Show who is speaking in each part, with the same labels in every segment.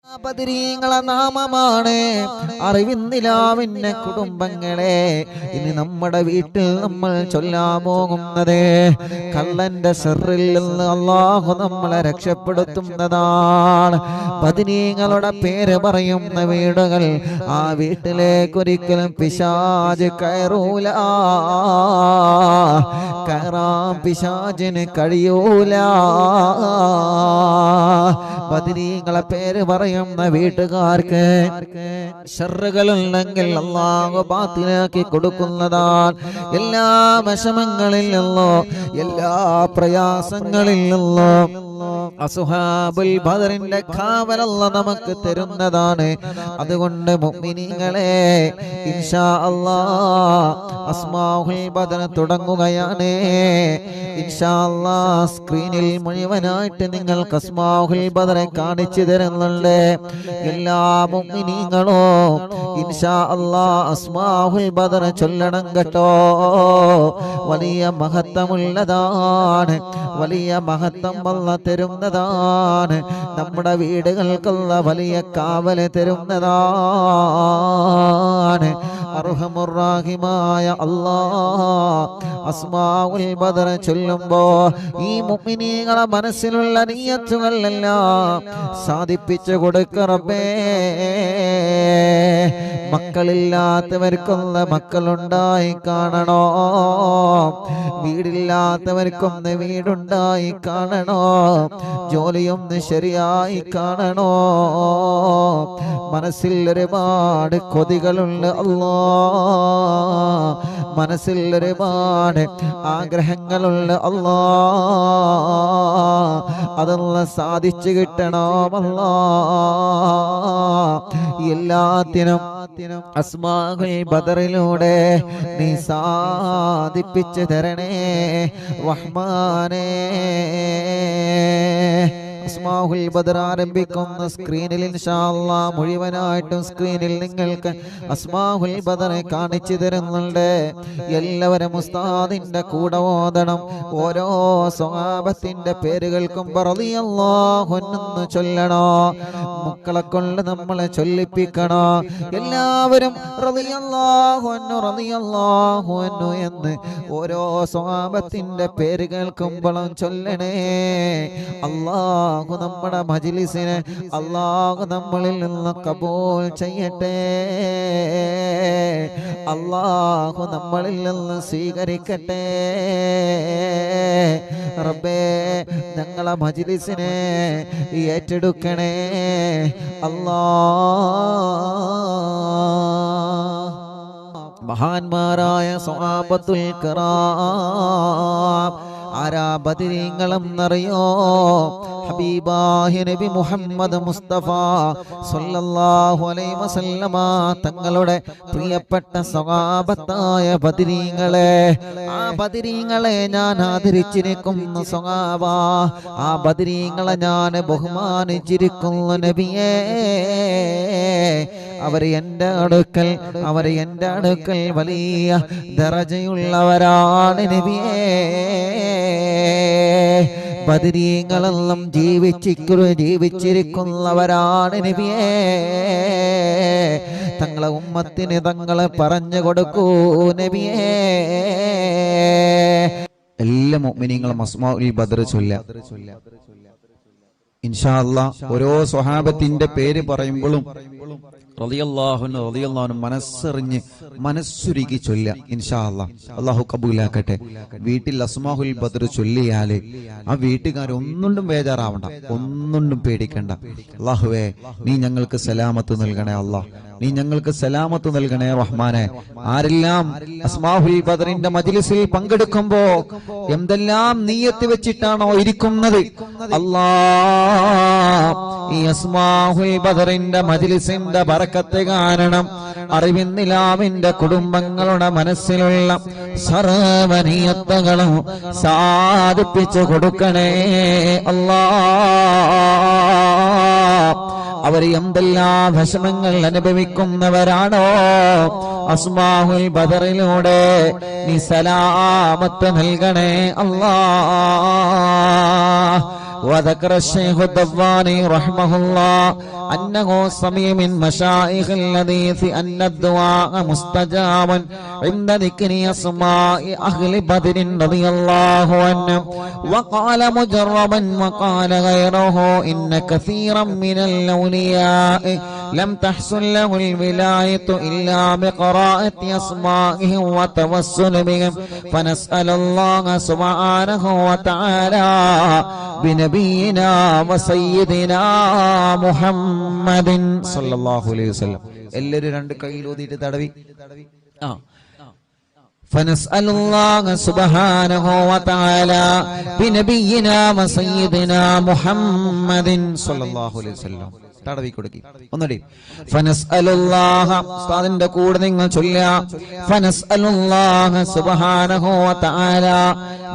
Speaker 1: ബദരീങ്ങളെ നാമമാണ് അറിവിന്ദിലാവിന്റെ കുടുംബങ്ങളെ. ഇനി നമ്മുടെ വീട്ടിൽ നമ്മൾ ചൊല്ലാൻ പോകുന്നത് കള്ളന്റെ ശർറിൽ നിന്ന് അല്ലാഹു നമ്മളെ രക്ഷപ്പെടുത്തുന്നതാണ്. ബദരീങ്ങളുടെ പേര് പറയുന്ന വീടുകൾ, ആ വീട്ടിലേക്ക് ഒരിക്കലും പിശാച് കയറൂല, കയറാൻ പിശാചിന് കഴിയൂല. ബദരീങ്ങളെ പേര് പറയുന്ന വീട്ടുകാർക്ക് ശർറുകളുണ്ടെങ്കിൽ അല്ലാഹു ബാത്തിലാക്കി കൊടുക്കുന്നതാണ്. എല്ലാ വിഷമങ്ങളിൽ നിന്നോ എല്ലാ പ്രയാസങ്ങളിൽ നിന്നോ അസ്ഹാബുൽ ബദറിന്റെ കാവൽ അല്ലാഹു നമുക്ക് തരുന്നതാണ്. അതുകൊണ്ട് മുഅ്മിനീങ്ങളെ ഇൻഷാ അല്ലാഹ് അസ്മാഉൽ ബദർ തുടങ്ങുകയാണ്. ഇൻഷാ അല്ലാഹ് സ്ക്രീനിൽ മുഴുവനായിട്ട് നിങ്ങൾക്ക് അസ്മാഉൽ ബദർ കാണിച്ചു തരുന്നുണ്ട്. എല്ലാ മുഅ്മിനീങ്ങളും ഇൻഷാ അല്ലാഹ് അസ്മാഉൽ ബദർ ചൊല്ലണം കേട്ടോ. വലിയ മഹത്വമുള്ളതാണ്, വലിയ മഹത്വം അല്ലാഹ് തരുന്നതാണ്. നമ്മുടെ വീടുകൾക്കുള്ള വലിയ കാവൽ തരുന്നതാണ്. അർഹമുർ റഹീമായ അല്ലാഹ് അസ്മാഉൽ ബദർ ചൊല്ലുമ്പോ ഈ മുഅ്മിനീങ്ങളെ മനസ്സിലുള്ള നിയ്യത്തുകളെല്ലാം സാധിപ്പിച്ചു കൊടുക്ക റബ്ബേ. മക്കളില്ലാത്തവർക്കൊന്ന് മക്കളുണ്ടായി കാണണോ, വീടില്ലാത്തവർക്കൊന്ന് വീടുണ്ടായി കാണണോ, ജോലിയൊന്ന് ശരിയായി കാണണോ. മനസ്സിൽ ഒരുപാട് കൊതികളുണ്ട് അല്ലാ, മനസ്സിൽ ഒരുപാട് ആഗ്രഹങ്ങളുണ്ട് അല്ലാ, അതെല്ലാം സാധിച്ചു കിട്ടണമല്ലാ. എല്ലാത്തിനും അസ്മാഉൽ ബദറിലൂടെ നീ സാധിപ്പിച്ചു തരണേ റഹ്മാനേ. അസ്മാഉൽ ബദർ ആരംഭിക്കുന്ന സ്ക്രീനിൽ ഇൻഷാ അല്ലാഹ് മുഴുവനായിട്ടും സ്ക്രീനിൽ നിങ്ങൾക്ക് അസ്മാഉൽ ബദർ കാണിച്ചു തരുന്നുണ്ട്. എല്ലാവരും ഉസ്താദിന്റെ കൂടെ ഓതണം. ഓരോ സ്വഹാബത്തിന്റെ പേരുകൾക്കും റളിയല്ലാഹു അൻഹു ചൊല്ലണോ. മക്കളെ കൊണ്ട് നമ്മളെ ചൊല്ലിപ്പിക്കണോ. എല്ലാവരും റളിയല്ലാഹു അൻഹു റളിയല്ലാഹു അൻഹു എന്ന് ഓരോ സ്വഹാബത്തിന്റെ പേര് കേൾക്കുമ്പോഴും ചൊല്ലണേ. അല്ലാഹു നമ്മുടെ മജ്ലിസിനെ അല്ലാഹു നമ്മളിൽ നിന്ന് കബൂൽ ചെയ്യട്ടെ. അല്ലാഹു നമ്മളിൽ നിന്ന് സ്വീകരിക്കട്ടെ റബ്ബേ. ഞങ്ങളെ മജ്ലിസിനെ ഏറ്റെടുക്കണേ അല്ലാഹ്. മഹാന്മാരായ സ്വഹാബത്തുൽ കിറാം ആരാ ബദരീങ്ങളെന്നറിയോ? ഹബീബായ നബി മുഹമ്മദ് മുസ്തഫ സല്ലല്ലാഹു അലൈഹി വസല്ലമ തങ്ങളുടെ പ്രിയപ്പെട്ട സ്വഹാബത്തായ ബദരീങ്ങളെ. ആ ബദരീങ്ങളെ ഞാൻ ആദരിച്ചിരിക്കുന്നു സ്വഹാബ. ആ ബദരീങ്ങളെ ഞാൻ ബഹുമാനിച്ചിരിക്കുന്നു നബിയേ. അവർ എൻ്റെ അടുക്കൽ വലിയ ദറജയുള്ളവരാണ് നബിയേ. ബദരീങ്ങളെല്ലാം ജീവിച്ചിരിക്കുന്നവരാണ് നബിയേ. തങ്ങളെ ഉമ്മത്തിന് തങ്ങളെ പറഞ്ഞു കൊടുക്കൂ നബിയേ. എല്ലാ മുഅ്മിനീങ്ങളും അസ്മാഉൽ ബദർ ചൊല്ലുക ഇൻഷാ അല്ലാഹ്. ഓരോ സ്വഹാബത്തിന്റെ പേര് പറയുമ്പോഴും റളിയല്ലാഹു അൻഹു റളിയല്ലാഹു അൻഹു മനസ്സറിഞ്ഞ് മനസ്സുരുകി ചൊല്ലുക ഇൻഷാ അല്ലാഹ്. അല്ലാഹു കബൂലാക്കട്ടെ. വീട്ടിൽ അസ്മാഉൽ ബദർ ചൊല്ലിയാല് ആ വീട്ടുകാർ ഒന്നുകൊണ്ടും ബേജാറാവണ്ട, ഒന്നുകൊണ്ടും പേടിക്കണ്ട. അല്ലാഹുവേ നീ ഞങ്ങൾക്ക് സലാമത്ത് നൽകണേ അല്ലാഹ്, നീ ഞങ്ങൾക്ക് സലാമത്ത് നൽകണേ റഹ്മാനെ. ആരെല്ലാം അസ്മാഉൽ ബദറിന്റെ മജ്ലിസിൽ പങ്കെടുക്കുമ്പോ എന്തെല്ലാം നിയ്യത്ത് വെച്ചിട്ടാണോ ഇരിക്കുന്നത് അല്ലാഹ്, ഈ അസ്മാഉൽ ബദറിന്റെ മജ്ലിസിന്റെ ബറക്കത്ത് കാരണം അറിവിന്നിലാവിന്റെ കുടുംബങ്ങളുടെ മനസ്സിലുള്ള സർവ്വ നിയ്യത്തുകളും സാധിപ്പിച്ചു കൊടുക്കണേ അല്ലാഹ്. അവർ എന്തെല്ലാം വിഷമങ്ങൾ അനുഭവിക്കുന്നവരാണോ അസ്മാഉൽ ബദറിലൂടെ നീ സലാമത്ത് നൽകണേ അല്ലാഹ്. وذكر الشيخ الضباني رحمه الله أنه سمع من مشايخ الحديث أن الدعاء مستجاب عند ذكر أسماء أهل بدر رضي الله عنهم. وقال مجربا وقال غيره إن كثيرا من الأولياء لم تحصل له الولاية إلا بقراءة أسمائهم وتوسل بهم، فنسأل الله سبحانه وتعالى بنبينا وسيدنا محمد صلى الله عليه وسلم. എല്ലാവരും രണ്ട് കൈയിലൂതിയിട്ട് തടവി. فنسأل الله سبحانه وتعالى بنبينا وسيدنا محمد صلى الله عليه وسلم. തടവി കൊടുക്കി ഒന്നടി. ഫനസ്അലുല്ലാഹ ഉസ്താദിന്റെ കൂടെ നിങ്ങൾ ചൊല്ലുക. ഫനസ്അലുല്ലാഹ സുബ്ഹാനഹു വ തആല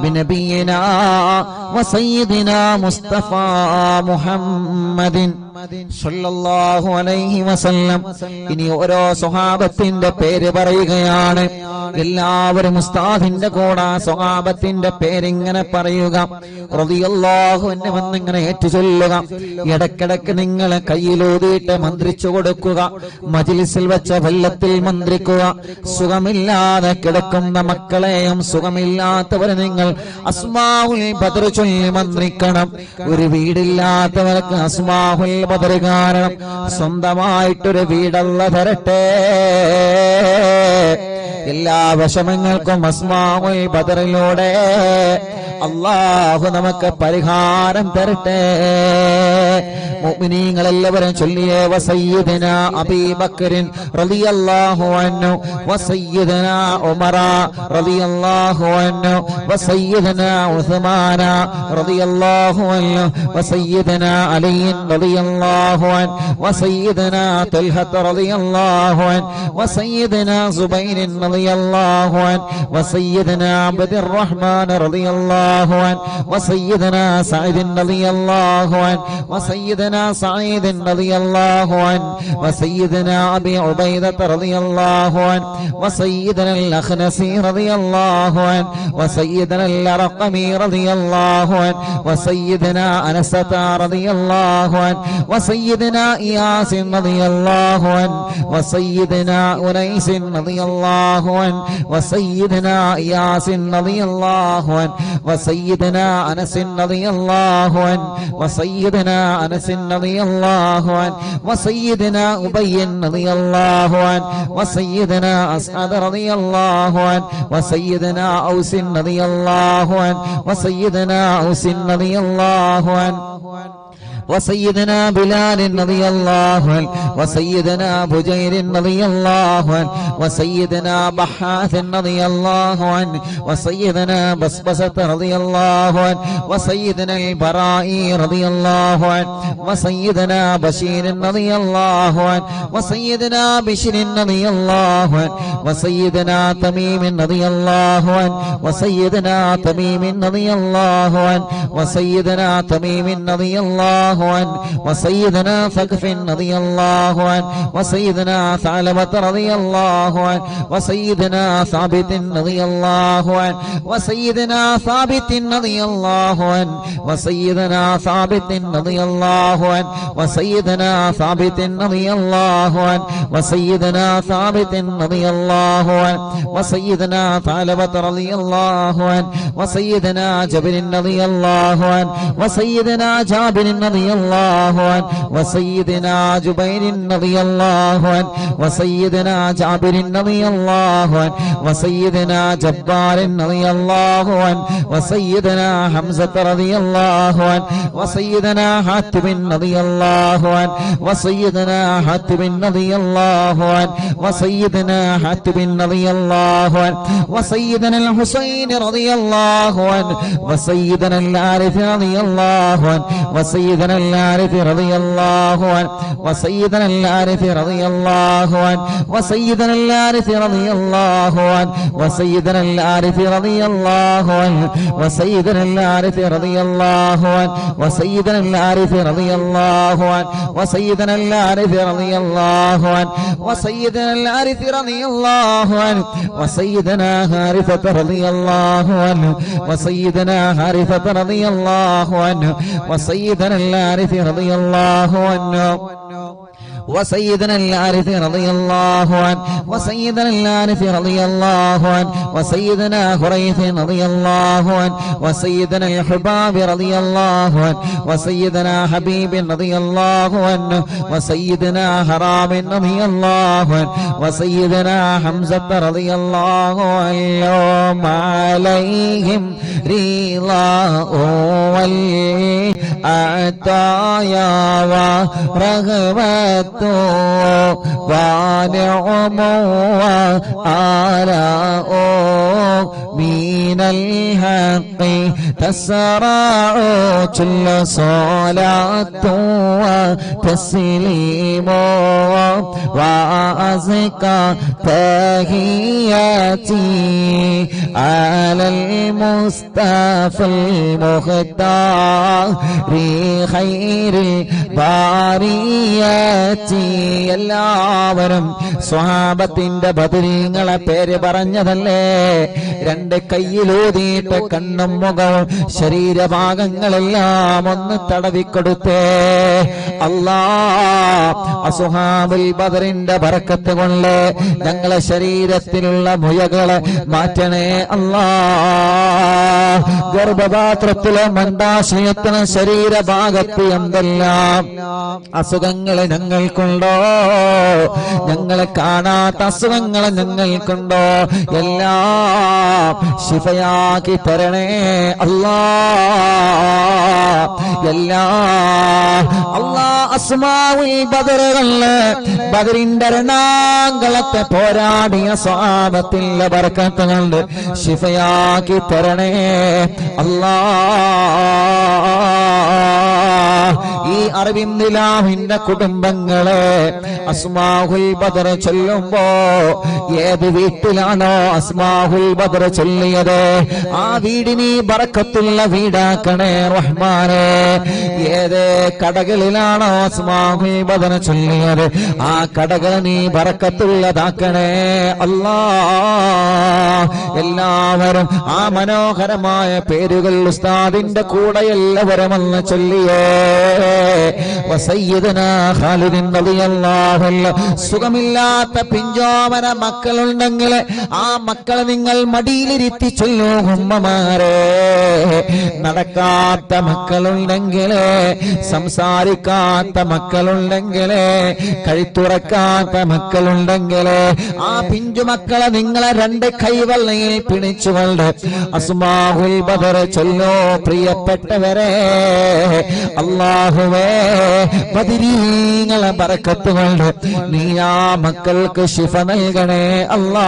Speaker 1: ബിനബിയിനാ വസയ്യിദിനാ മുസ്തഫ മുഹമ്മദിൻ സല്ലല്ലാഹു അലൈഹി വസല്ലം. ഇനി ഓരോ സ്വഹാബത്തിന്റെ പേര് പറയുകയാണ്. എല്ലാവരും ഉസ്താദിന്റെ കൂടെ സ്വഹാബത്തിന്റെ പേരിങ്ങനെ പറയുക. റളിയല്ലാഹു അൻഹു എന്നിങ്ങനെ ഏറ്റുചൊല്ലുക. ഇടക്കിടക്ക് നിങ്ങളെ കയ്യിലൂതിയിട്ട് മന്ത്രിച്ചു കൊടുക്കുക. മജ്ലിസിൽ വെച്ച വെള്ളത്തിൽ മന്ത്രിക്കുക. സുഖമില്ലാതെ കിടക്കുന്ന മക്കളെയും സുഖമില്ലാത്തവരെ നിങ്ങൾ അസ്മാഉൽ ബദർ ചൊല്ലി മന്ത്രിക്കണം. ഒരു വീടില്ലാത്തവർക്ക് അസ്മാഉൽ ബദർ കാരണം സ്വന്തമായിട്ടൊരു വീടല്ല തരട്ടെ. എല്ലാ വിഷമങ്ങൾക്കും അസ്മാഉൽ ബദറിലൂടെ അല്ലാഹു നമുക്ക് പരിഹാരം തരട്ടെ. മുഅ്മിനീങ്ങൾ എല്ലാവരും ചൊല്ലിയേ. വസയ്യിദനാ അബീബക്കറിൻ റളിയല്ലാഹു അൻഹു വസയ്യിദനാ ഉമറ റളിയല്ലാഹു അൻഹു വസയ്യിദനാ ഉസ്മാന റളിയല്ലാഹു അൻഹു വസയ്യിദനാ അലി റളിയല്ലാഹു അൻഹു വസയ്യിദനാ തൽഹ റളിയല്ലാഹു അൻഹു വസയ്യിദനാ സുബൈർ റളിയല്ലാഹു അൻഹു വസയ്യിദനാ അബ്ദുർ റഹ്മാൻ റളിയല്ലാഹു അൻഹു വസയ്യിദനാ സഈദ് റളിയല്ലാഹു അൻഹു വസയ്യിദനാ سعيد رضي الله عنه وسيدنا أبي عبيدة رضي الله عنه وسيدنا الأخنسي رضي الله عنه وسيدنا الأرقمي رضي الله عنه وسيدنا أنسة رضي الله عنه وسيدنا إياس رضي الله عنه وسيدنا أنيس رضي الله عنه وسيدنا إياس رضي الله عنه وسيدنا أنس رضي الله عنه وسيدنا أنس رضي الله عنه وسيدنا أبي رضي الله عنه وسيدنا أسعد رضي الله عنه وسيدنا أوس رضي الله عنه وسيدنا أوس رضي الله عنه وسيدنا بلال رضي الله عنه وسيدنا بجير رضي الله عنه وسيدنا بحاث رضي الله عنه وسيدنا بسبسة رضي الله عنه وسيدنا البرائي رضي الله عنه وسيدنا بشير رضي الله عنه وسيدنا بشر رضي الله عنه وسيدنا تميم رضي الله عنه وسيدنا تميم رضي الله عنه وسيدنا تميم رضي الله عنه وسيدنا ثقف رضي الله عنه وسيدنا ثعلبة رضي الله عنه وسيدنا ثابت رضي الله عنه وسيدنا ثابت رضي الله عنه وسيدنا ثابت رضي الله عنه وسيدنا ثابت رضي الله عنه وسيدنا ثابت رضي الله عنه وسيدنا ثعلبة رضي الله عنه وسيدنا جابر رضي الله عنه وسيدنا جابر رضي الله عنه وسيدنا جبير رضي الله عنه وسيدنا جابر رضي الله عنه وسيدنا جبار رضي الله عنه وسيدنا حمزة رضي الله عنه وسيدنا حاتم رضي الله عنه وسيدنا حاتم رضي الله عنه وسيدنا حاتم رضي الله عنه وسيدنا الحسين رضي الله عنه وسيدنا العارف رضي الله عنه وسيدنا وسيدنا الحارث رضي الله عنه وسيدنا الحارث رضي الله عنه وسيدنا الحارث رضي الله عنه وسيدنا الحارث رضي الله عنه وسيدنا الحارث رضي الله عنه وسيدنا الحارث رضي الله عنه وسيدنا الحارث رضي الله عنه وسيدنا الحارث رضي الله عنه وسيدنا حارثة رضي الله عنه وسيدنا حارثة رضي الله عنه وسيدنا الحارث رضي الله عنه وسيدنا الحارث رضي الله عنه وسيدنا الحارث رضي الله عنه وسيدنا حريث رضي الله عنه وسيدنا الحباب رضي الله عنه وسيدنا حبيب رضي الله عنه وسيدنا حرام رضي الله عنه وسيدنا حمزة رضي الله عنهم عليهم رضاه والعطايا ورغبة ونعم وآلاء من الحق تسرع كل صلاة وتسليم وأزكى تحياتي على المصطفى المختار خير البريات. എല്ലാവരും സ്വഹാബത്തിന്റെ ബദരീങ്ങളെ പേര് പറഞ്ഞതല്ലേ? രണ്ട് കയ്യിലൂതിയിട്ട് കണ്ണും മുഖവും ശരീരഭാഗങ്ങളെല്ലാം ഒന്ന് തടവിക്കൊടുത്തേ. അല്ലാ, അസ്ഹാബുൽ ബദറിന്റെ ബറക്കത്ത് കൊണ്ട് ഞങ്ങളെ ശരീരത്തിലുള്ള മുയകളെ മാറ്റണേ അല്ലാ. ഗർഭപാത്രത്തിലെ മന്ദാശയത്തിന് ശരീരഭാഗത്ത് എന്തെല്ലാം അസുഖങ്ങളെ ഞങ്ങൾക്കുണ്ടോ, ഞങ്ങളെ കാണാത്ത അസുഖങ്ങളെ ഞങ്ങൾക്കുണ്ടോ, എല്ലാം ശിഫയാക്കി തരണേ അല്ലാ. അല്ലാ അസ്മാഉൽ ബദറുകളില് ബദറിന്റെ രണാങ്കളത്തെ പോരാടിയ സ്വഹാബത്തിന്റെ ബർക്കത്ത് കൊണ്ട് ശിഫയാക്കി തരണേ അല്ലാ. ഈ അറബിന്ദിലാഹിന്റെ കുടുംബങ്ങളെ അസ്മാഉൽ ബദർ ചൊല്ലുമ്പോ ഏത് വീട്ടിലാണോ അസ്മാഉൽ ബദർ ചൊല്ലിയത് ആ വീടിന് ബറക്കത്തുള്ള വീടാക്കണേ റഹ്മാനേ. ഏത് കടകളിലാണോ അസ്മാഉൽ ബദർ ചൊല്ലിയത് ആ കടകൾ നീ ബറക്കത്തുള്ളതാക്കണേ അല്ലാ. എല്ലാവരും ആ മനോഹരമായ പേരുകൾ ഉസ്താദിന്റെ കൂടെ എല്ലാവരും ഒന്ന് ചൊല്ലിയേ. വസയ്യിദനാ ഖാലിദ് റളിയല്ലാഹു അൻഹു. സുഖമില്ലാത്ത പിഞ്ചോമന മക്കളുണ്ടെങ്കിൽ ആ മക്കളെ നിങ്ങൾ മടിയിലിരുത്തി ചൊല്ലൂ ഉമ്മമാരെ. നടക്കാത്ത മക്കളുണ്ടെങ്കിൽ, സംസാരിക്കാത്ത മക്കളുണ്ടെങ്കിൽ, കഴുത്തുറക്കാത്ത മക്കളുണ്ടെങ്കിൽ ആ പിഞ്ചു മക്കളെ നിങ്ങളെ രണ്ട് കൈവെള്ളയിൽ പിടിച്ചുകൊണ്ട് അസ്മാഉൽ ബദർ ചൊല്ലോ. പ്രിയപ്പെട്ടവരെ, അല്ലാഹുവേ ബദരീങ്ങളെ ബറക്കത്ത് കൊണ്ട് നീ ആ മക്കൾക്ക് ശിഫ നൽകണേ അല്ലാ.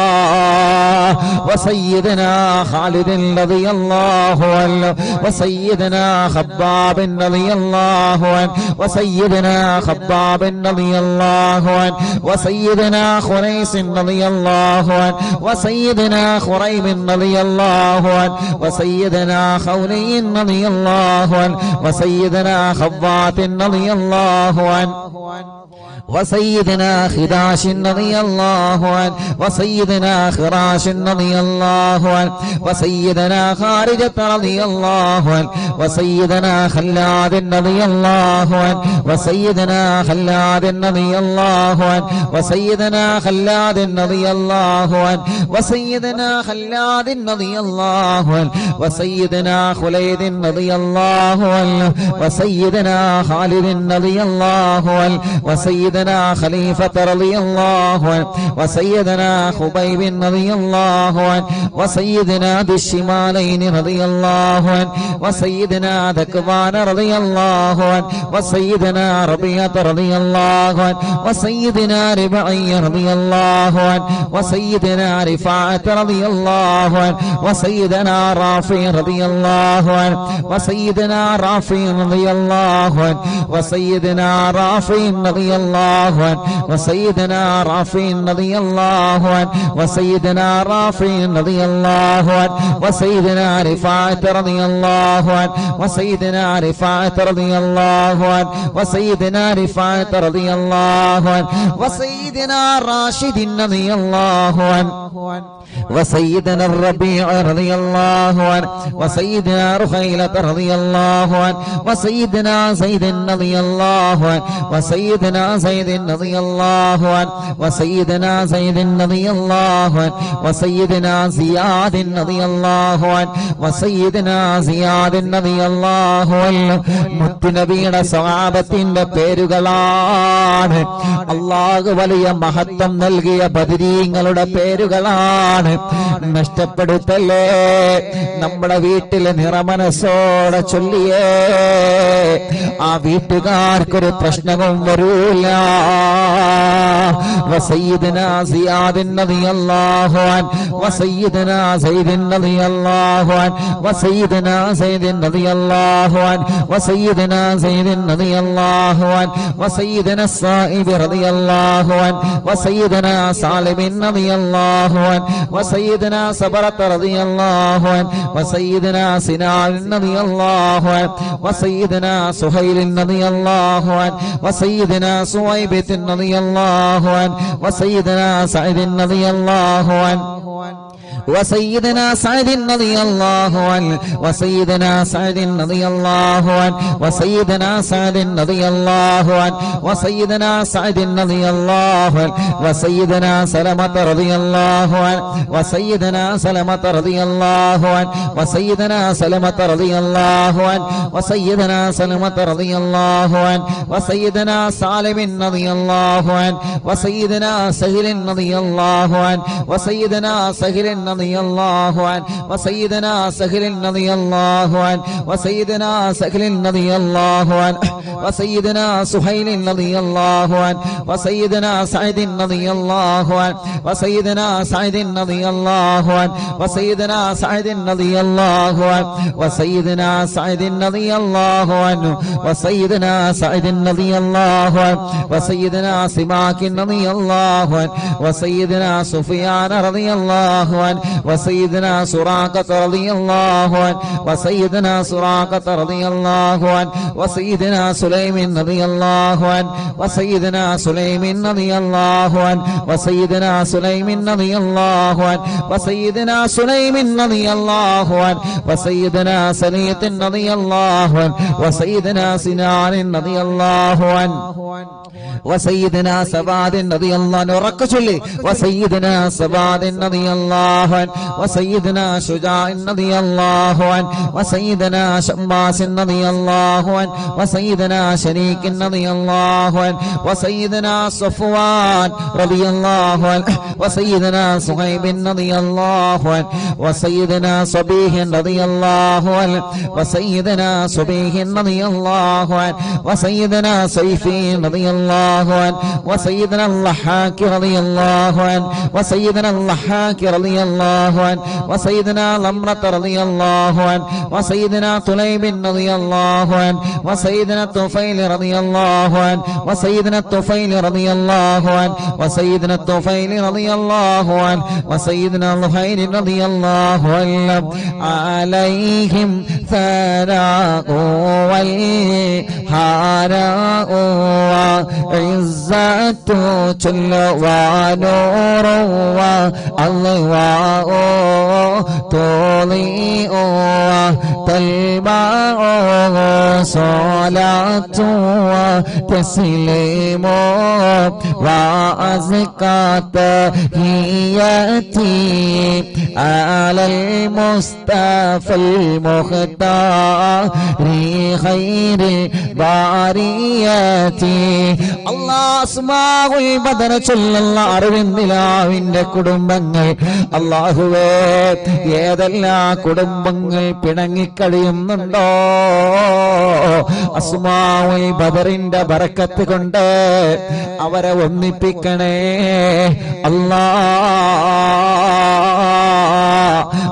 Speaker 1: വസയ്യിദനാ ഖാലിദ് റളിയല്ലാഹു അൻഹു വസയ്യിദനാ ഖബ്ബാബ് റളിയല്ലാഹു അൻഹു വസയ്യിദനാ ഖബ്ബാബ് റളിയല്ലാഹു അൻഹു വസയ്യിദനാ ഖുറൈസ് റളിയല്ലാഹു അൻഹു വസയ്യിദനാ ഖുറൈബ് റളിയല്ലാഹു അൻഹു വസയ്യിദനാ ഖൗലൈൻ റളിയല്ലാഹു അൻഹു വസയ്യിദനാ ഖവ്വാത്ത് റളിയല്ലാഹു അൻഹു وسيدنا خداش رضي الله عنه وسيدنا خراش رضي الله عنه وسيدنا خارجة رضي الله عنه وسيدنا خلاد رضي الله عنه وسيدنا خلاد رضي الله عنه وسيدنا خلاد رضي الله عنه وسيدنا خلاد رضي الله عنه وسيدنا خليد رضي الله عنه وسيدنا خالد رضي الله عنه وسيدنا خليفة رضي الله عنه وسيدنا خبيب رضي الله عنه وسيدنا ذي الشمالين رضي الله عنه وسيدنا ذكوان رضي الله عنه وسيدنا ربيعة رضي الله عنه وسيدنا ربعي رضي الله عنه وسيدنا رفاعة رضي الله عنه وسيدنا رافع رضي الله عنه وسيدنا رافع رافع رضي الله عنه وسيدنا رافع رضي الله عنه وسيدنا رافع رضي الله عنه وسيدنا رافع رضي الله عنه وسيدنا رفاعة رضي الله عنه وسيدنا رفاعة رضي الله عنه وسيدنا رفاعة رضي الله عنه وسيدنا راشد رضي الله عنه وسيدنا الربيع رضي الله عنه وسيدنا رخيلة رضي الله عنه وسيدنا زيد رضي الله عنه وسيدنا زيد رضي الله عنه وسيدنا زيد رضي الله عنه وسيدنا زياد رضي الله عنه وسيدنا زياد رضي الله عنه മുത്തുനബിയുടെ സ്വഹാബത്തിന്റെ പേരുകളാണ്. അല്ലാഹു വലിയ മഹത്വം നൽകിയ ബദരീങ്ങളുടെ പേരുകളാണ്. നഷ്ടപ്പെടുത്തല്ലേ. നമ്മുടെ വീട്ടിലെ നിറമനസ്സോടെ ചൊല്ലിയേ ആ വീട്ടുകാർക്കൊരു പ്രശ്നവും വരൂല. وسيدنا زياد رضي الله عنه وسيدنا زيد رضي الله عنه وسيدنا زيد رضي الله عنه وسيدنا زيد رضي الله عنه وسيدنا الصائب رضي الله عنه وسيدنا سالم رضي الله عنه وسيدنا صبرة رضي الله عنه وسيدنا سنان رضي الله عنه وسيدنا سهيل رضي الله عنه وسيدنا سويبة رضي الله عنه وسيدنا سعيد رضي الله عنه وسيدنا سعد رضي الله عنه وسيدنا سعد رضي الله عنه وسيدنا سعد رضي الله عنه وسيدنا سعد رضي الله عنه وسيدنا سلمة رضي الله عنه وسيدنا سلمة رضي الله عنه وسيدنا سلمة رضي الله عنه وسيدنا سلمة رضي الله عنه وسيدنا سالم رضي الله عنه وسيدنا سهل رضي الله عنه وسيدنا سهل رضي الله عنه وسيدنا سهل رضي الله عنه وسيدنا سهل رضي الله عنه وسيدنا سهيل رضي الله عنه وسيدنا سعيد رضي الله عنه وسيدنا سعيد رضي الله عنه وسيدنا سعيد رضي الله عنه وسيدنا سعيد رضي الله عنه وسيدنا سعيد رضي الله عنه وسيدنا سماك رضي الله عنه وسيدنا سفيان رضي الله عنه وسيدنا سراقة رضي الله عنه وسيدنا سراقة رضي الله عنه وسيدنا سليم رضي الله عنه وسيدنا سليم رضي الله عنه وسيدنا سليم رضي الله عنه وسيدنا سليم رضي الله عنه وسيدنا سليط رضي الله عنه وسيدنا سنان رضي الله عنه وسيدنا سباد رضي الله عنه ركشلي وسيدنا سباد رضي الله عنه وسيدنا شجاع رضي الله عنه وسيدنا شماس رضي الله عنه وسيدنا شريك رضي الله عنه وسيدنا صفوان رضي الله عنه وسيدنا صهيب رضي الله عنه وسيدنا صبيح رضي الله عنه وسيدنا صبيح رضي الله عنه وسيدنا سيفي رضي الله عنه وسيدنا اللحاك رضي الله عنه وسيدنا اللحاك رضي الله عنه وسيدنا لمرة رضي الله عنه وسيدنا طليب رضي الله عنه وسيدنا الطفيل رضي الله عنه وسيدنا الطفيل رضي الله عنه وسيدنا الطفيل رضي الله عنه وسيدنا الخير رضي الله عنه عليهم ثناء والحراء وعزة جل ونور والله تضيء تلمع صلاة وتسليم وأزكى تحياتي على المصطفى المختار خير البريات الله അസ്മാഉൽ ബദർ ചൊല്ലുന്ന അറിവിന്ദിലാവിന്റെ കുടുംബങ്ങൾ അല്ലാഹുവേ ഏതെല്ലാം കുടുംബങ്ങൾ പിണങ്ങിക്കഴിയുന്നുണ്ടോ അസ്മാഉൽ ബദറിന്റെ ബറക്കത്ത് കൊണ്ട് അവരെ ഒന്നിപ്പിക്കണേ അല്ലാഹ്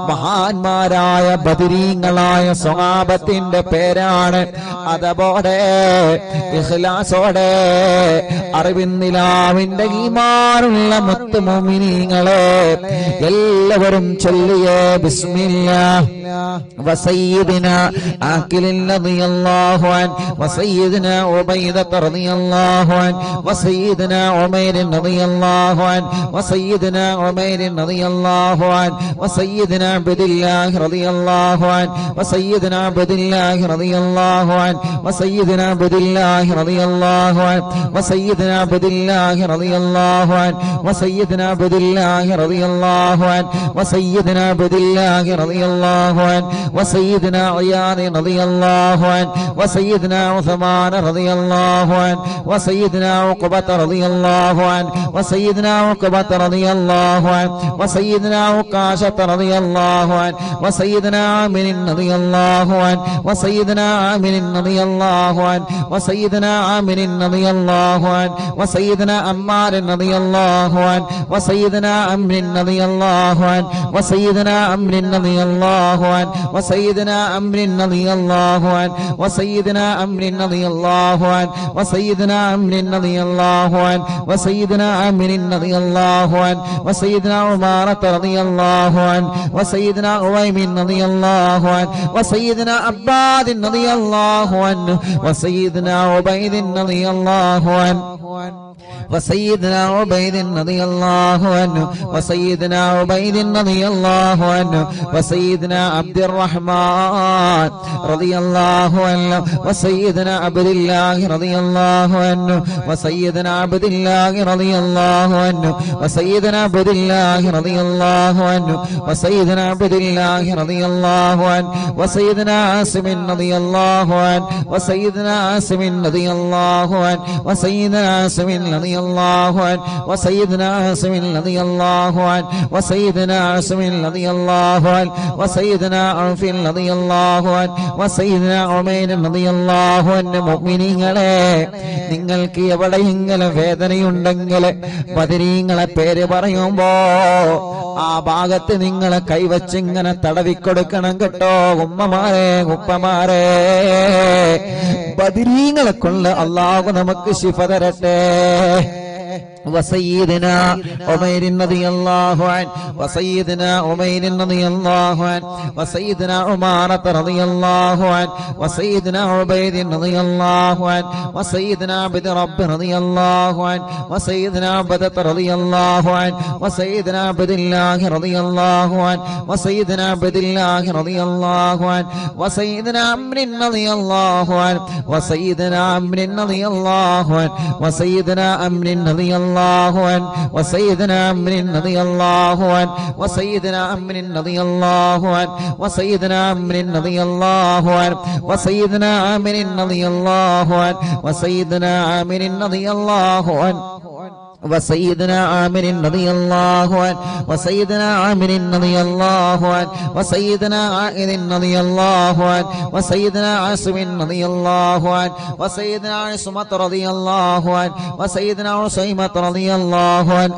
Speaker 1: മഹാന്മാരായ ബദരീങ്ങളായ സ്വഹാബത്തിന്റെ പേരാണ്. അതുപോലെ ഇഖ്ലാസോടെ അറിവിന്ദിലാവിന്റെ ഈമാനുള്ള മുത്ത് മുഅ്മിനീങ്ങളെ എല്ലാവരും ചൊല്ലിയേ ബിസ്മില്ലാഹ് വസയ്യിദിനാ ആഖിൽ റളിയല്ലാഹു അൻഹു വസയ്യിദിനാ ഉബൈദ റളിയല്ലാഹു അൻഹു വസയ്യിദിനാ ഉമൈർ റളിയല്ലാഹു അൻഹു വസയ്യിദിനാ ഉമൈർ റളിയല്ലാഹു അൻഹു വസയ്യിദിനാ അബ്ദുല്ലാഹ് റളിയല്ലാഹു അൻഹു വസയ്യിദിനാ അബ്ദുല്ലാഹ് റളിയല്ലാഹു അൻഹു വസയ്യിദിനാ അബ്ദുല്ലാഹ് റളിയല്ലാഹു അൻഹു വസയ്യിദിനാ അബ്ദുല്ലാഹ് റളിയല്ലാഹു അൻഹു വസയ്യിദിനാ അബ്ദുല്ലാഹ് റളിയല്ലാഹു അൻഹു വസയ്യിദിനാ അബ്ദുല്ലാഹ് റളിയല്ലാഹു അൻഹു വസയ്യിദിനാ അയ്യാദ് റളിയല്ലാഹു അൻഹു വസയ്യിദിനാ ഉസ്മാൻ റളിയല്ലാഹു അൻഹു വസയ്യിദിനാ ഉഖബത റളിയല്ലാഹു അൻഹു വസയ്യിദിനാ ഉഖബത റളിയല്ലാഹു അൻഹു വസയ്യിദിനാ ഉഖാശത റളിയല്ലാഹു അൻഹു വസയ്യിദിനാ ആമിർ റളിയല്ലാഹു അൻഹു വസയ്യിദിനാ ആമിർ റളിയല്ലാഹു അൻഹു വസയ്യിദിനാ ആമിർ റളിയല്ലാഹു അൻഹു വസയ്യിദിനാ അമ്മാർ റളിയല്ലാഹു അൻഹു വസയ്യിദിനാ അംർ റളിയല്ലാഹു അൻഹു വസയ്യിദിനാ അംർ റളിയല്ലാഹു അൻഹു വസയ്യിദിനാ അംർ റളിയല്ലാഹു അൻഹു വസയ്യിദിനാ അംർ റളിയല്ലാഹു അൻഹു വസയ്യിദിനാ അംർ റളിയല്ലാഹു അൻഹു വസയ്യിദിനാ ആമിർ റളിയല്ലാഹു അൻഹു വസയ്യിദിനാ ഉമാറത റളിയല്ലാഹു അൻഹു വസയ്യിദിനാ ഉവൈമിൻ റളിയല്ലാഹു അൻഹു വസയ്യിദിനാ അബ്ബാദ് റളിയല്ലാഹു അൻഹു വസയ്യിദിനാ ഉബൈദ് റളിയല്ലാഹു അൻഹു وسيدنا عبيد رضي الله عنه وسيدنا عبيد رضي الله عنه وسيدنا عبد الرحمن رضي الله عنه وسيدنا عبد الله رضي الله عنه وسيدنا عبد الله رضي الله عنه وسيدنا عبد الله رضي الله عنه وسيدنا عبد الله رضي الله عنه وسيدنا عاصم رضي الله عنه وسيدنا عاصم رضي الله عنه وسيدنا عاصم رضي الله عنه وسيدنا عاصم رضي الله عنه وسيدنا عاصم رضي الله عنه وسيدنا عوف رضي الله عنه وسيدنا عمير رضي الله عنه മുഅ്മിനീങ്ങളെ നിങ്ങൾക്ക് എവിടെയെങ്കിലും വേദനയുണ്ടെങ്കിൽ ബദരീങ്ങളെ പേര് പറയുമ്പോ ആ ഭാഗത്ത് നിങ്ങളെ കൈവച്ച് ഇങ്ങനെ തടവിക്കൊടുക്കണം കേട്ടോ. ഉമ്മമാരെ ഉപ്പമാരെ ബദരീങ്ങളെ കൊണ്ട് അല്ലാഹു നമുക്ക് ശിഫ തരട്ടെ. وسيدنا عمير رضي الله عنه وسيدنا عمير رضي الله عنه وسيدنا عمارة رضي الله عنه وسيدنا عبيد رضي الله عنه وسيدنا عبد رب رضي الله عنه وسيدنا عبدة رضي الله عنه وسيدنا عبد الله رضي الله عنه وسيدنا عبد الله رضي الله عنه وسيدنا عمرو رضي الله عنه وسيدنا عمرو رضي الله عنه وسيدنا عمرو رضي الله عنه وسيدنا عمرو رضي الله عنه وسيدنا عمرو رضي الله عنه وسيدنا عمرو رضي الله عنه وسيدنا عامر رضي الله عنه وسيدنا عامر رضي الله عنه وسيدنا عامر رضي الله عنه وسيدنا عامر رضي الله عنه وسيدنا عائذ رضي الله عنه وسيدنا عاصم رضي الله عنه وسيدنا عصمة رضي الله عنه وسيدنا عصيمة رضي الله عنه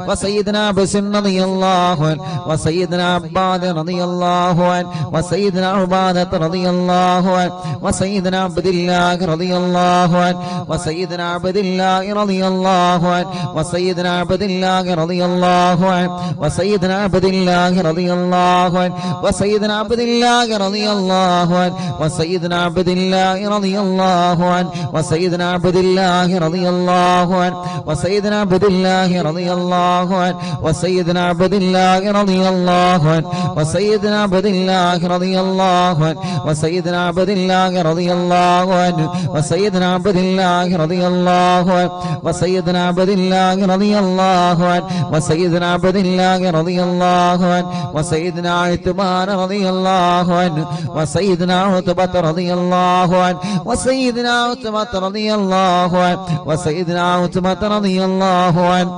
Speaker 1: وسيدنا بسم رضي الله عنه وسيدنا عباد رضي الله عنه وسيدنا عبادة رضي الله عنه وسيدنا عبد الله رضي الله عنه وسيدنا عبد الله رضي الله عنه وسيدنا عبد الله رضي الله عنه وسيدنا عبد الله رضي الله عنه وسيدنا عبد الله رضي الله عنه وسيدنا عبد الله رضي الله عنه وسيدنا عبد الله رضي الله عنه وسيدنا عبد الله رضي الله عنه وسيدنا عبد الله رضي الله عنه وسيدنا عبد الله رضي الله عنه وسيدنا عبد الله رضي الله عنه وسيدنا عبد الله رضي الله عنه وسيدنا عبد الله رضي الله عنه وسيدنا عبد الله رضي الله عنه وسيدنا عثمان رضي الله عنه وسيدنا عتبة رضي الله عنه وسيدنا عتبة رضي الله عنه وسيدنا عتبة رضي الله عنه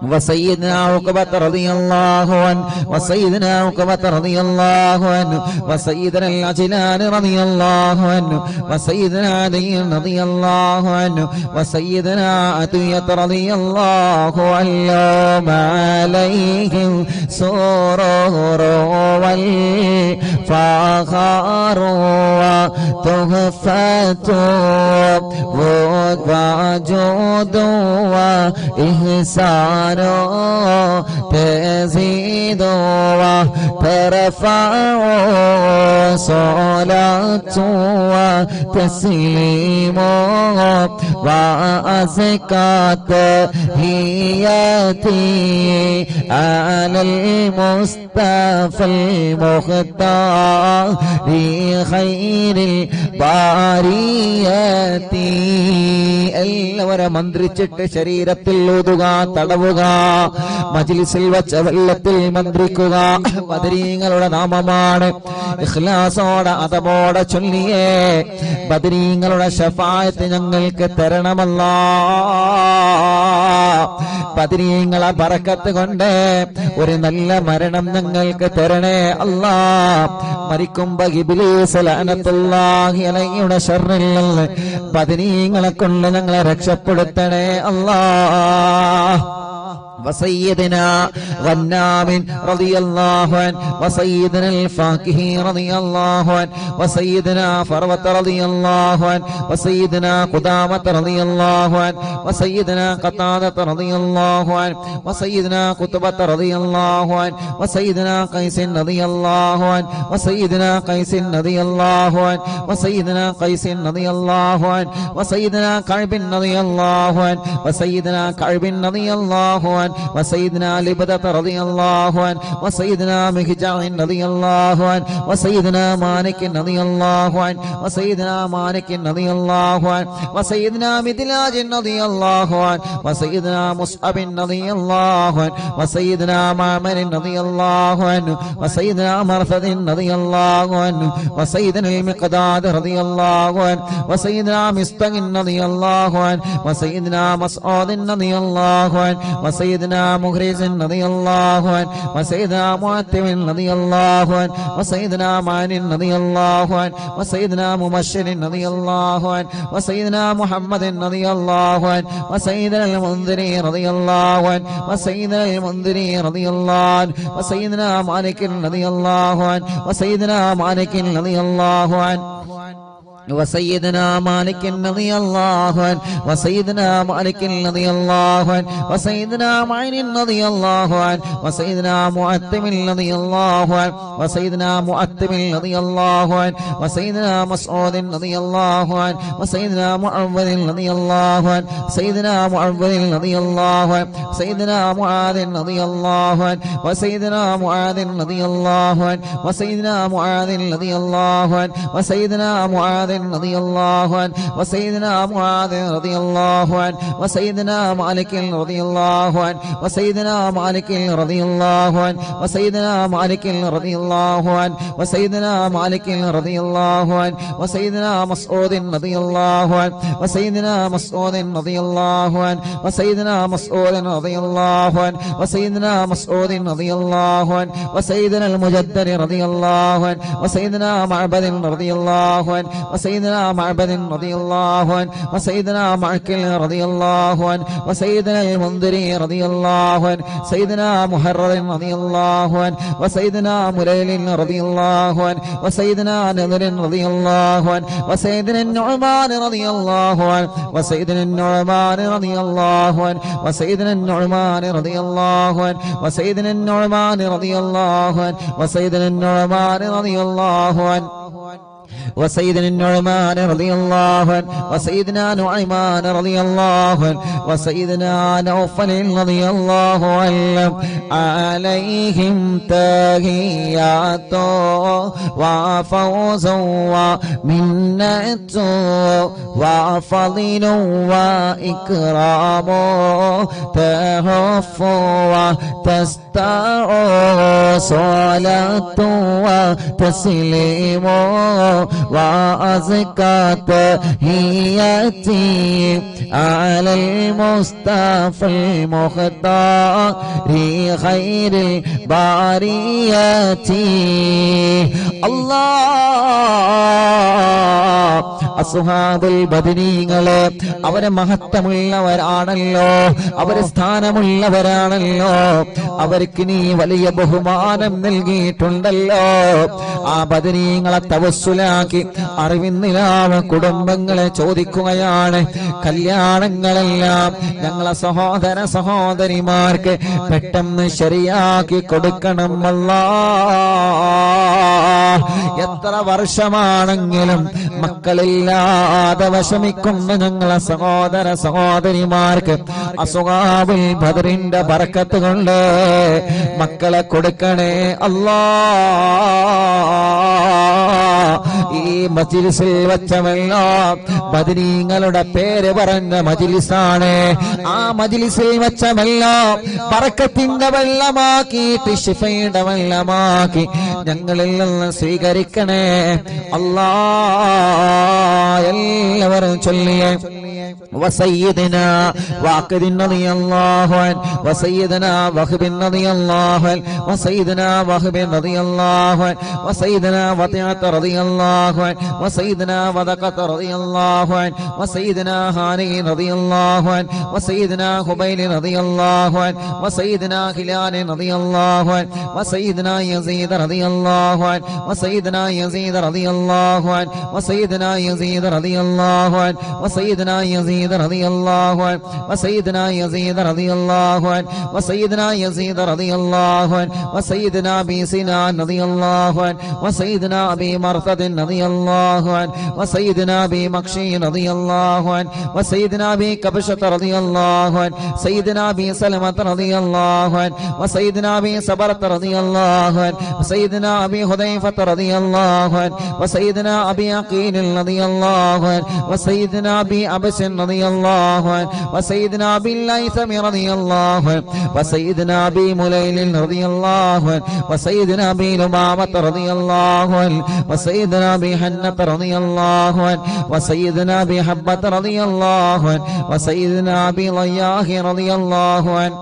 Speaker 1: وسيدنا عقبة رضي الله عنه وسيدنا عقبة رضي الله عنه وسيدنا العجلان رضي الله عنه وسيدنا علي رضي الله عنه وسيدنا عطية رضي الله عنه عليهم سرور والفخر وتحفة وجود وإحسان تزيد وترفع صلاة وتسليم وأزكى تحياتي على المصطفى المختار خير البرية. എല്ലാവരും മന്ത്രിച്ചിട്ട് ശരീരത്തിൽ ഊതുക, തടവുക, മജ്ലിസിൽ വച്ച വെള്ളത്തിൽ മന്ത്രിക്കുക. ബദരീങ്ങളുടെ നാമമാണ്. ഇഖ്ലാസോടെ അതബോടെ ചൊല്ലിയേ ബദരീങ്ങളുടെ ശഫാഅത്ത് ഞങ്ങൾക്ക് തരണമല്ലാ. ബദരീങ്ങളെ ബറക്കത്ത് കൊണ്ട് ഒരു നല്ല മരണം ഞങ്ങൾക്ക് തരണേ അല്ലാ. മരിക്കുമ്പോ ഇബ്ലീസ് ലഅനത്തുല്ലാഹി അലൈഹിയുടെ ശർറിൽ നിന്ന് ബദരീങ്ങളെ കൊണ്ട് ഞങ്ങളെ രക്ഷപ്പെടുത്തണേ അല്ലാ. وسيدنا غنام رضي الله عنه وسيدنا الفاكهي رضي الله عنه وسيدنا فروة رضي الله عنه وسيدنا قدامة رضي الله عنه وسيدنا قتادة رضي الله عنه وسيدنا قطبة رضي الله عنه وسيدنا قيس رضي الله عنه وسيدنا قيس رضي الله عنه وسيدنا قيس رضي الله عنه وسيدنا كعب رضي الله عنه وسيدنا كعب رضي الله عنه وسيدنا لبدة رضي الله عنه وسيدنا مهجع رضي الله عنه وسيدنا مالك رضي الله عنه وسيدنا مالك رضي الله عنه وسيدنا مدلاج رضي الله عنه وسيدنا مصعب رضي الله عنه وسيدنا معمر رضي الله عنه وسيدنا مرثد رضي الله عنه وسيدنا المقداد رضي الله عنه وسيدنا مستق رضي الله عنه وسيدنا مسعود رضي الله عنه وسيدنا مخرج رضي الله عنه وسيدنا معتم رضي الله عنه وسيدنا معن رضي الله عنه وسيدنا مبشر رضي الله عنه وسيدنا محمد رضي الله عنه وسيدنا المنذري رضي الله عنه وسيدنا المنذري رضي الله عنه وسيدنا مالك رضي الله عنه وسيدنا مالك رضي الله عنه وسيدنا مالك رضي الله عنه وسيدنا مالك رضي الله عنه وسيدنا معين رضي الله عنه وسيدنا معتم رضي الله عنه وسيدنا معتم رضي الله عنه وسيدنا مسعود رضي الله عنه وسيدنا معوذ رضي الله عنه سيدنا معوذ رضي الله عنه سيدنا معاذ رضي الله عنه وسيدنا معاذ رضي الله عنه وسيدنا معاذ رضي الله عنه وسيدنا معاذ رضي الله عنه وسيدنا معاذ رضي الله عنه وسيدنا مالك رضي الله عنه وسيدنا مالك رضي الله عنه وسيدنا مالك رضي الله عنه وسيدنا مالك رضي الله عنه وسيدنا مسعود رضي الله عنه وسيدنا مسعود رضي الله عنه وسيدنا مسعود رضي الله عنه وسيدنا مسعود رضي الله عنه وسيدنا المجدد رضي الله عنه وسيدنا معبد رضي الله عنه وسيدنا معبد رضي الله عنه وسيدنا معكل رضي الله عنه وسيدنا المنذري رضي الله عنه سيدنا محرر رضي الله عنه وسيدنا مليل رضي الله عنه وسيدنا نذر رضي الله عنه وسيدنا النعمان رضي الله عنه وسيدنا النعمان رضي الله عنه وسيدنا النعمان رضي الله عنه وسيدنا النعمان رضي الله عنه وسيدنا النعمان رضي الله عنه وسيدنا النعمان رضي الله عنه وسيدنا نعيمان رضي الله عنه وسيدنا نوفل رضي الله عنه عليهم تحيات وفوز ومنة وفضل وإكرام تهف وتستع صلاة وتسليم
Speaker 2: وأزكى تحياتي على المصطفى المختار خير البريات الله അസ്ഹാബുൽ ബദരീങ്ങളെ അവരെ മഹത്വമുള്ളവരാണല്ലോ, അവരെ സ്ഥാനമുള്ളവരാണല്ലോ, അവർക്ക് നീ വലിയ ബഹുമാനം നൽകിയിട്ടുണ്ടല്ലോ. ആ ബദരീങ്ങളെ തവസ്സുലാക്കി അറിവിന്നിലാവ കുടുംബങ്ങളെ ചോദിക്കുകയാണ്, കല്യാണങ്ങളെല്ലാം ഞങ്ങളെ സഹോദര സഹോദരിമാർക്ക് പെട്ടെന്ന് ശരിയാക്കി കൊടുക്കണം അല്ലാഹ്. എത്ര വർഷമാണെങ്കിലും മക്കളില്ലാതെ വിഷമിക്കുന്ന ഞങ്ങളെ സഹോദര സഹോദരിമാർക്ക് അസ്ഹാബുൽ ബദറിന്റെ ബർക്കത്ത് കൊണ്ട് മക്കളെ കൊടുക്കണേ അല്ലാഹ്. ഈ മജ്ലിസിൽ വെച്ചമെല്ലാം ബദരീങ്ങളുടെ പേര് പറഞ്ഞ മജ്ലിസാണ്. ആ മജ്ലിസിൽ വെച്ചമെല്ലാം ബർക്കത്തിന്റെ വെള്ളമാക്കിയിട്ട് ശിഫയുടെ വെള്ളമാക്കി ഞങ്ങളിൽ നിന്ന് സ്വീകരിക്കണേ അല്ലാഹ്. എല്ലാവരും ചൊല്ലിയേ وسيدنا واقد رضي الله عنه وسيدنا وهب رضي الله عنه وسيدنا وهب رضي الله عنه وسيدنا وطيعة رضي الله عنه وسيدنا وذقة رضي الله عنه وسيدنا هاني رضي الله عنه وسيدنا خبيل رضي الله عنه وسيدنا خلال رضي الله عنه وسيدنا يزيد رضي الله عنه وسيدنا يزيد رضي الله عنه وسيدنا يزيد رضي الله عنه وسيدنا يزيد رضي الله عنه وسيدنا يزيد رضي الله عنه وسيدنا يزيد رضي الله عنه وسيدنا ابي سنان رضي الله عنه وسيدنا ابي مرثد رضي الله عنه وسيدنا ابي مكشي رضي الله عنه وسيدنا ابي كبشة رضي الله عنه سيدنا ابي سلمة رضي الله عنه وسيدنا ابي صبرة رضي الله عنه وسيدنا ابي حذيفة رضي الله عنه وسيدنا ابي عقيل رضي الله عنه وسيدنا ابي عبس رضي الله عنه وسيدنا ابي الليثم رضي الله عنه وسيدنا ابي مليل رضي الله عنه وسيدنا ابي لمامة رضي الله عنه وسيدنا ابي حنة رضي الله عنه وسيدنا ابي حبة رضي الله عنه وسيدنا ابي ضياح رضي الله عنه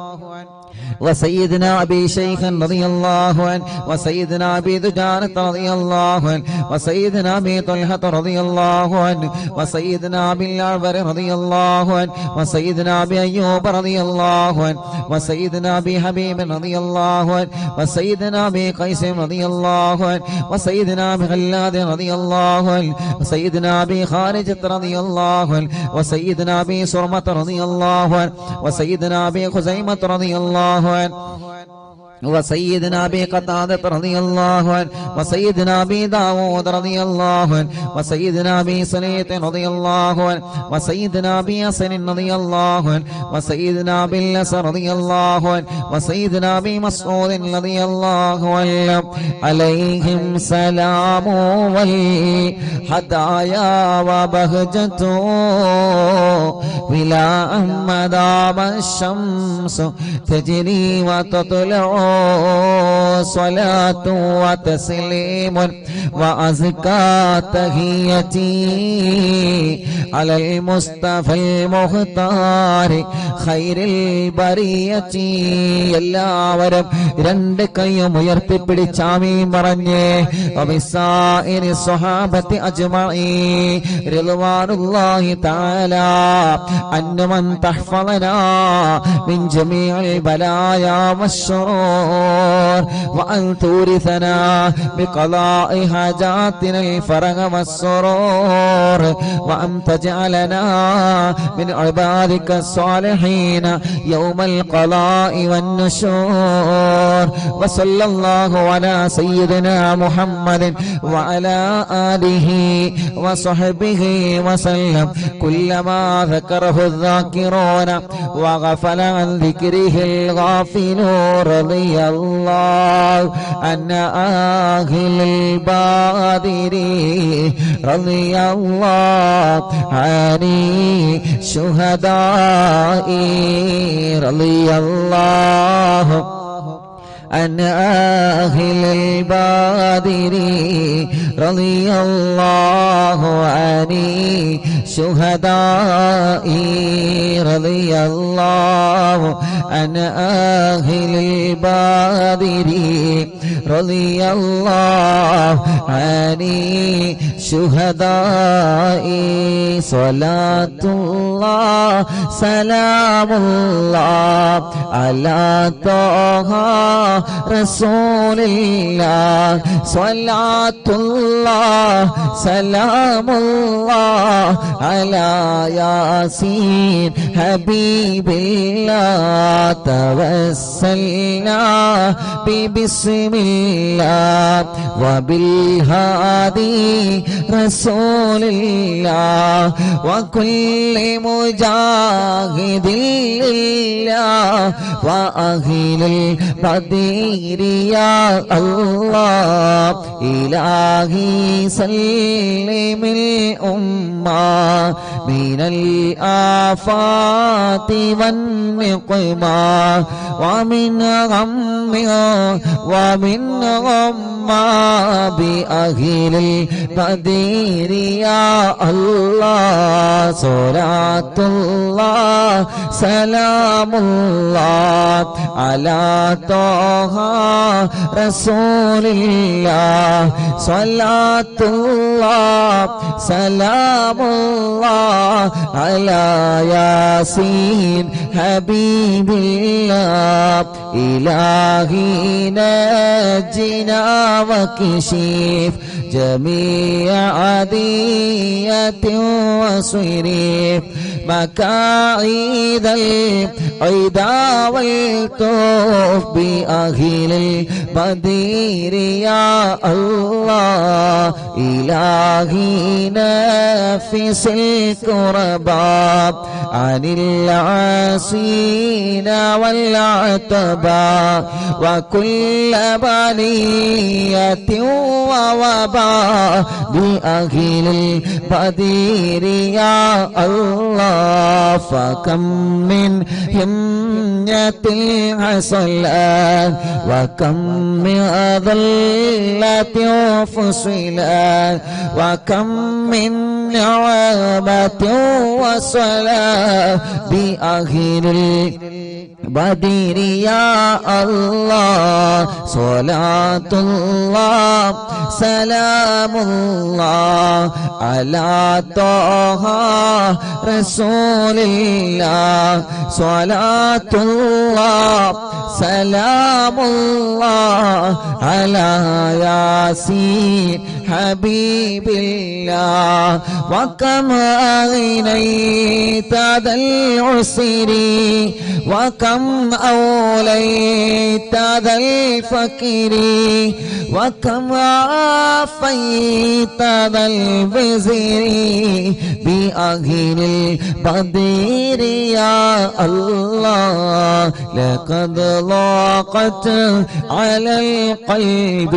Speaker 2: وسيدنا ابي شيخ رضي الله عنه وسيدنا ابي دجانة رضي الله عنه وسيدنا ابي طلحة رضي الله عنه وسيدنا ابي الأعور رضي الله عنه وسيدنا ابي ايوب رضي الله عنه وسيدنا ابي حبيب رضي الله عنه وسيدنا ابي قيس رضي الله عنه وسيدنا ابي غلاد رضي الله عنه وسيدنا ابي خارجة رضي الله عنه وسيدنا ابي سرمة رضي الله عنه وسيدنا ابي خزيمة رضي الله عنه وسيدنا ابي قتادة رضي الله عنه وسيدنا ابي داود رضي الله عنه وسيدنا ابي سليط رضي الله عنه وسيدنا ابي حسن رضي الله عنه وسيدنا ابي اللس رضي الله عنه وسيدنا ابي مسعود رضي الله عنه عليهم سلام والهدايا وبهجة بلا مدام الشمس تجري وتطلع صلاة وتسليم وأزكى تحيتي على المصطفى المختار خير البرية. എല്ലാവരും രണ്ട് കൈയും ഉയർത്തിപ്പിടിച്ച് ആമീൻ പറഞ്ഞേ. വബിസായിരി സ്വഹാബത്തി അജ്മഈൻ റിദ്വാനുല്ലാഹി തആല അന്നമൻ തഹ്ഫളനാ മിൻ ജമീഇൽ ബലായാ والشرور وأن تورثنا بقضاء حاجاتنا الفرج والسرور وأن تجعلنا من عبادك الصالحين يوم القضاء والنشور. وصلى الله على سيدنا محمد وعلى آله وصحبه وسلم. كلما ذكره الذاكرون وغفل عن ذكره الغافلون رضي الله عن أهل البادر رضي الله عن الشهداء رضي الله عن أهل البدر رضي الله عن الشهداء رضي الله عن أهل البدر رضي الله عن الشهداء صلاة الله سلام الله على طه رسول الله صلاة الله سلام الله على ياسين حبيب الله توسلنا ببسم الله وبالهادي رسول الله وكل مجاهد لله وأهل البدر يا الله إلهي سلم الأمة من الآفات والنقمة ومن غم ومن غمّة بأهل البدر يا الله صلاة الله سلام الله على طه رسول الله صلاة الله سلام الله على ياسين حبيب الله إلهي نجنا وكشف جميع عدية وصريف مكائد العدا والطوف بأهل البدر يا الله إلهي نفس الكرباء عن العاصين والعتباء وكل بلية ووباء بأهل البدر يا الله فكم من همية حصلت وكم من ضلة فصلت وكم من نعمة وصلاة بأهل البدر يا الله صلاة الله سلام الله على طه رسول الله صلاة الله سلام الله على ياسين حبيب الله وكم أغنيت ذا العسر وكم أوليت ذا الفقر وكم عافيت ذا الوزر بأهل البدر يا الله لقد ضاقت على القلب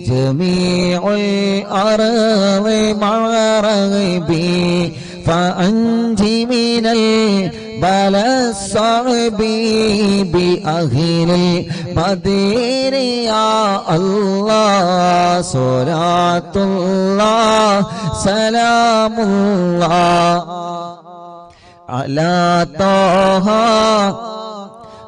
Speaker 2: جميع الأرض مع رغبي فأنجي من البلاء الصعب بأهل البدر يا الله صلاة الله سلام الله على طه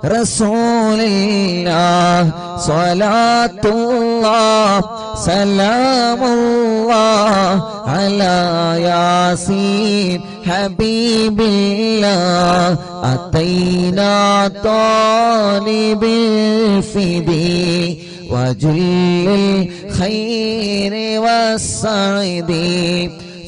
Speaker 2: رسول الله صلاة الله سلام الله على ياسين حبيب الله أتينا طالب الفدي وجل الخير والسعد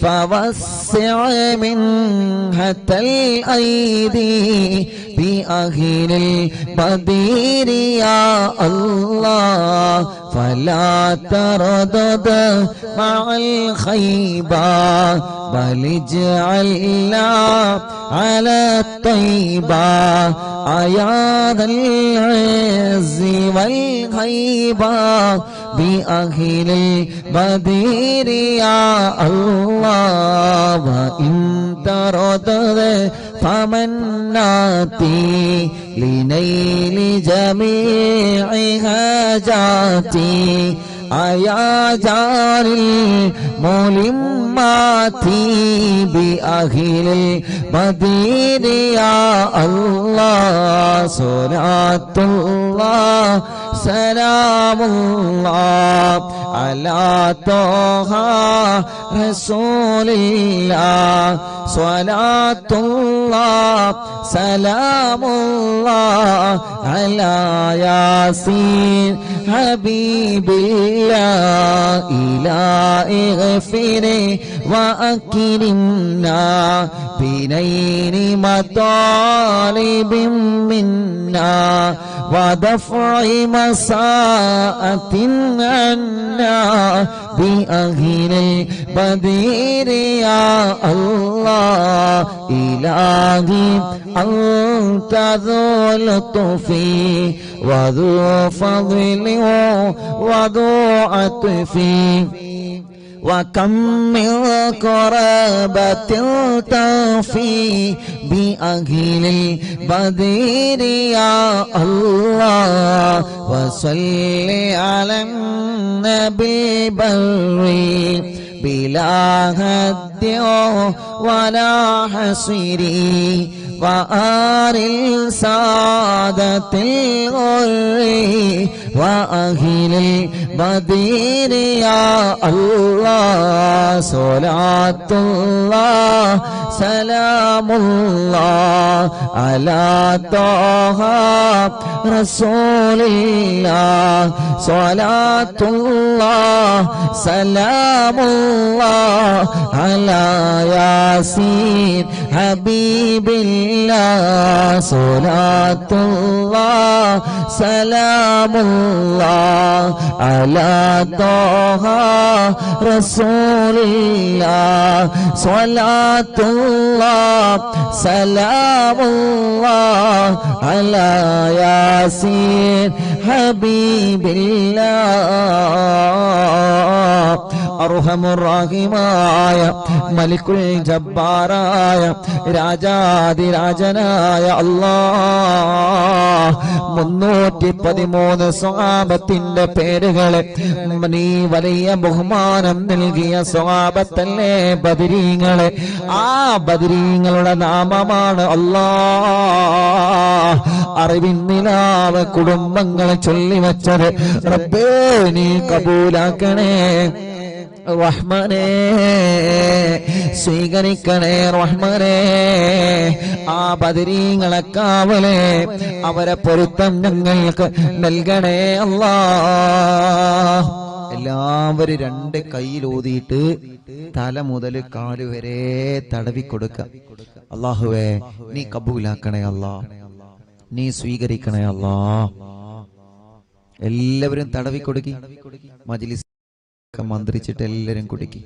Speaker 2: فوسع منحة الأيدي بأهل البدر يا الله فلا تردد مع الخيبة بل اجعلنا على الطيبة يا ذا العز والهيبة بأهل البدر يا الله وإن تردد فمناتي لنيل جميع حاجاتي يا جار الملمات بأهل المدينة يا الله صلاة الله سلام الله على طه رسول الله صلاة الله سلام الله على ياسين حبيب الله إلهي اغفري وأكرمنا بنيل مطالب منا ودفع مساءة عنا بأهل البدير يا الله إلهي أنت ذو لطف وذو فضل وذو عطف وكم من قرابة تفي بأهل البدير يا الله وصل على النبي البري بلا هد ولا حصر وآل السادة الغر وأهل البدير يا الله صلاة الله سلام الله على طه رسول الله صلاة الله سلام الله على ياسين حبيب الله صلاة الله سلام الله على طه رسول الله صلاة الله سلام الله على ياسين حبيب الله അർഹമുറാഹിമായ മലിക്കുൽ ജബ്ബാറായ രാജാതിരാജനായ അല്ലാഹ് 313 സ്വഹാബത്തിന്റെ പേരുകളെ നീ വലിയ ബഹുമാനം നൽകിയ സ്വഹാബത്തല്ലേ ബദരീങ്ങളെ ആ ബദരീങ്ങളുടെ നാമമാണ് അല്ലാഹ് അറിവിൻ നിലാവ് കുടുംബങ്ങളെ ചൊല്ലിവച്ചത് റബ്ബേ നീ കബൂലാക്കണേ റഹ്മാനേ സ്വീകരിക്കണേ റഹ്മാനേ ആ ബദരീങ്ങളെ കാവലേ അവരെ പൊരുത്തം ഞങ്ങൾക്ക് നൽകണേ അല്ലാഹ് എല്ലാവരും 2 കൈയിലൂതിയിട്ട് തല മുതൽ കാല് വരെ തടവി കൊടുക്ക അല്ലാഹുവേ നീ കബൂലാക്കണേ അല്ലാഹ് നീ സ്വീകരിക്കണേ അല്ലാഹ് എല്ലാവരും തടവി കൊടുക്കി മജ്ലിസ് മന്ത്രിച്ചിട്ട് എല്ലാവരും കുടിക്കി